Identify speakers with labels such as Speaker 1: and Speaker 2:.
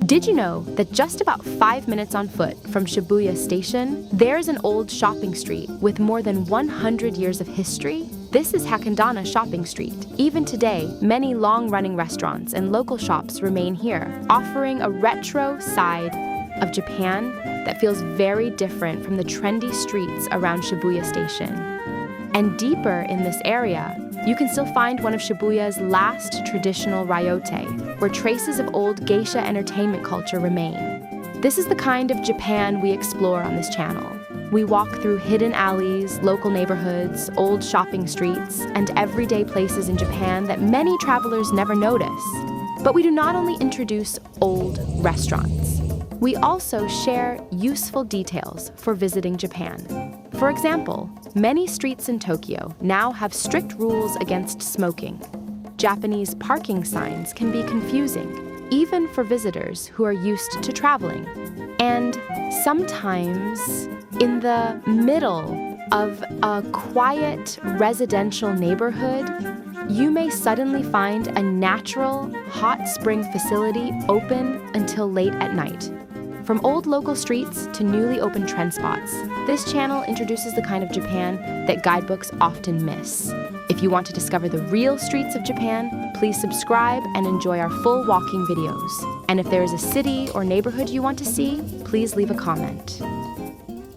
Speaker 1: Did you know that just about 5 minutes on foot from Shibuya Station, there's an old shopping street with more than 100 years of history? This is Hakandana Shopping Street. Even today, many long-running restaurants and local shops remain here, offering a retro side of Japan that feels very different from the trendy streets around Shibuya Station. And deeper in this area, you can still find one of Shibuya's last traditional ryote, where traces of old geisha entertainment culture remain. This is the kind of Japan we explore on this channel. We walk through hidden alleys, local neighborhoods, old shopping streets, and everyday places in Japan that many travelers never notice. But we do not only introduce old restaurants. We also share useful details for visiting Japan. For example, many streets in Tokyo now have strict rules against smoking. Japanese parking signs can be confusing, even for visitors who are used to traveling. And sometimes, in the middle of a quiet residential neighborhood, you may suddenly find a natural hot spring facility open until late at night. From old local streets to newly opened trend spots, this channel introduces the kind of Japan that guidebooks often miss. If you want to discover the real streets of Japan, please subscribe and enjoy our full walking videos. And if there is a city or neighborhood you want to see, please leave a comment.